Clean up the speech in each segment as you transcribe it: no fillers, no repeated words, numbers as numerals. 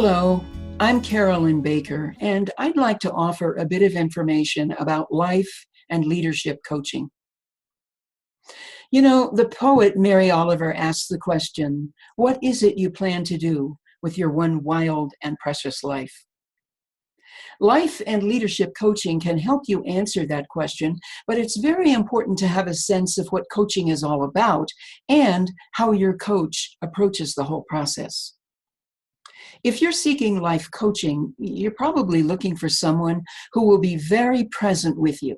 Hello, I'm Carolyn Baker, and I'd like to offer a bit of information about life and leadership coaching. You know, the poet Mary Oliver asks the question, what is it you plan to do with your one wild and precious life? Life and leadership coaching can help you answer that question, but it's very important to have a sense of what coaching is all about and how your coach approaches the whole process. If you're seeking life coaching, you're probably looking for someone who will be very present with you,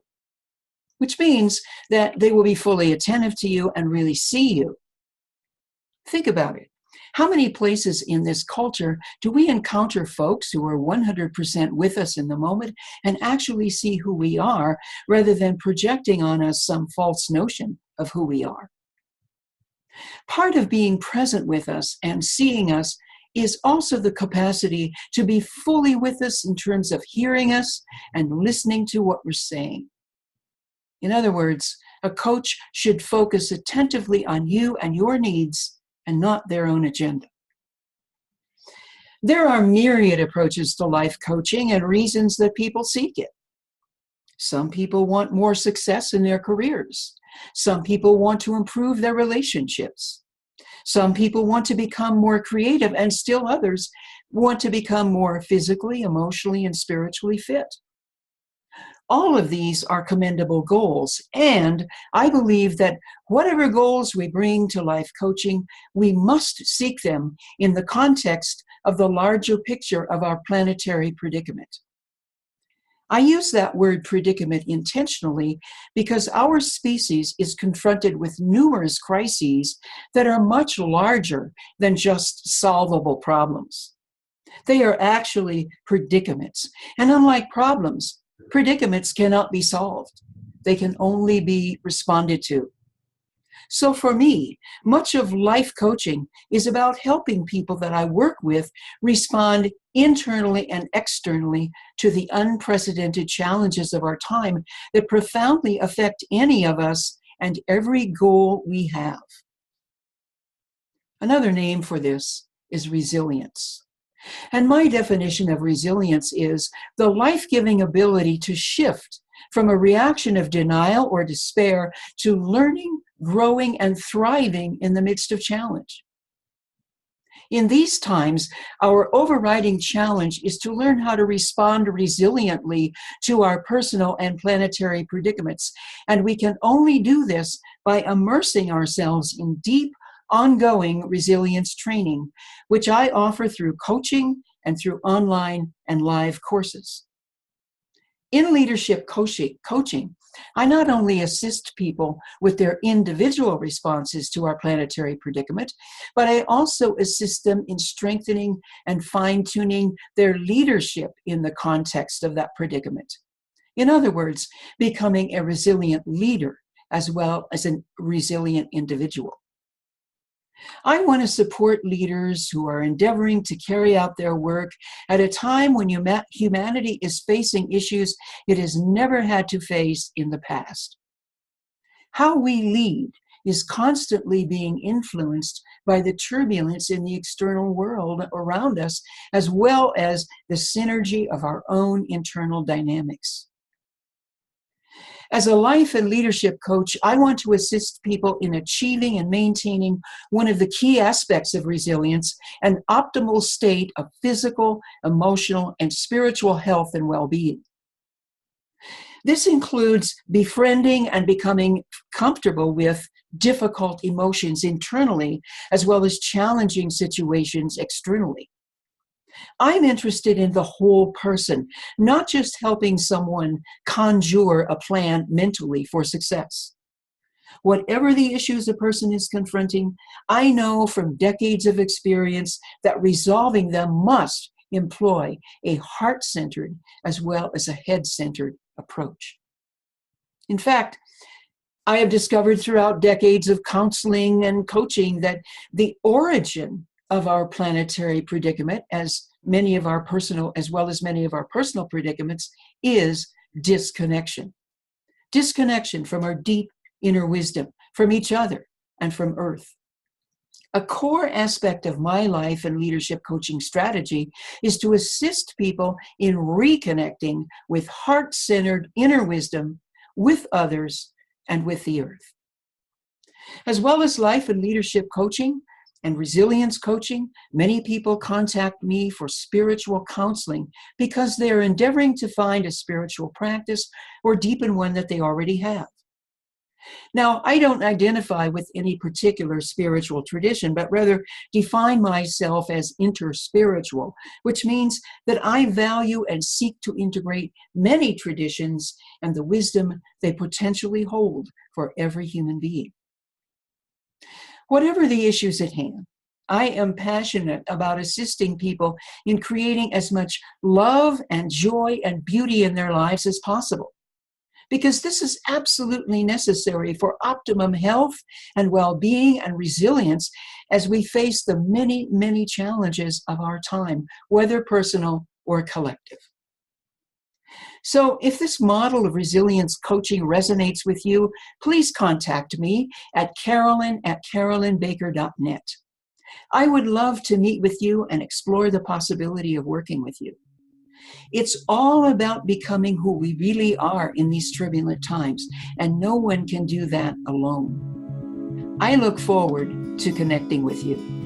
which means that they will be fully attentive to you and really see you. Think about it. How many places in this culture do we encounter folks who are 100% with us in the moment and actually see who we are rather than projecting on us some false notion of who we are? Part of being present with us and seeing us is also the capacity to be fully with us in terms of hearing us and listening to what we're saying. In other words, a coach should focus attentively on you and your needs and not their own agenda. There are myriad approaches to life coaching and reasons that people seek it. Some people want more success in their careers. Some people want to improve their relationships. Some people want to become more creative, and still others want to become more physically, emotionally, and spiritually fit. All of these are commendable goals, and I believe that whatever goals we bring to life coaching, we must seek them in the context of the larger picture of our planetary predicament. I use that word predicament intentionally because our species is confronted with numerous crises that are much larger than just solvable problems. They are actually predicaments, and unlike problems, predicaments cannot be solved. They can only be responded to. So for me, much of life coaching is about helping people that I work with respond internally and externally to the unprecedented challenges of our time that profoundly affect any of us and every goal we have. Another name for this is resilience. And my definition of resilience is the life-giving ability to shift from a reaction of denial or despair to learning, growing, and thriving in the midst of challenge. In these times, our overriding challenge is to learn how to respond resiliently to our personal and planetary predicaments, and we can only do this by immersing ourselves in deep, ongoing resilience training, which I offer through coaching and through online and live courses. In leadership coaching, I not only assist people with their individual responses to our planetary predicament, but I also assist them in strengthening and fine-tuning their leadership in the context of that predicament. In other words, becoming a resilient leader as well as a resilient individual. I want to support leaders who are endeavoring to carry out their work at a time when humanity is facing issues it has never had to face in the past. How we lead is constantly being influenced by the turbulence in the external world around us, as well as the synergy of our own internal dynamics. As a life and leadership coach, I want to assist people in achieving and maintaining one of the key aspects of resilience, an optimal state of physical, emotional, and spiritual health and well-being. This includes befriending and becoming comfortable with difficult emotions internally, as well as challenging situations externally. I'm interested in the whole person, not just helping someone conjure a plan mentally for success. Whatever the issues a person is confronting, I know from decades of experience that resolving them must employ a heart-centered as well as a head-centered approach. In fact, I have discovered throughout decades of counseling and coaching that the origin of our planetary predicament, as well as many of our personal predicaments, is disconnection. Disconnection from our deep inner wisdom, from each other, and from Earth. A core aspect of my life and leadership coaching strategy is to assist people in reconnecting with heart-centered inner wisdom, with others, and with the earth. As well as life and leadership coaching and resilience coaching, many people contact me for spiritual counseling because they are endeavoring to find a spiritual practice or deepen one that they already have. Now, I don't identify with any particular spiritual tradition, but rather define myself as interspiritual, which means that I value and seek to integrate many traditions and the wisdom they potentially hold for every human being. Whatever the issues at hand, I am passionate about assisting people in creating as much love and joy and beauty in their lives as possible, because this is absolutely necessary for optimum health and well-being and resilience as we face the many, many challenges of our time, whether personal or collective. So if this model of resilience coaching resonates with you, please contact me at carolyn@carolynbaker.net. I would love to meet with you and explore the possibility of working with you. It's all about becoming who we really are in these turbulent times, and no one can do that alone. I look forward to connecting with you.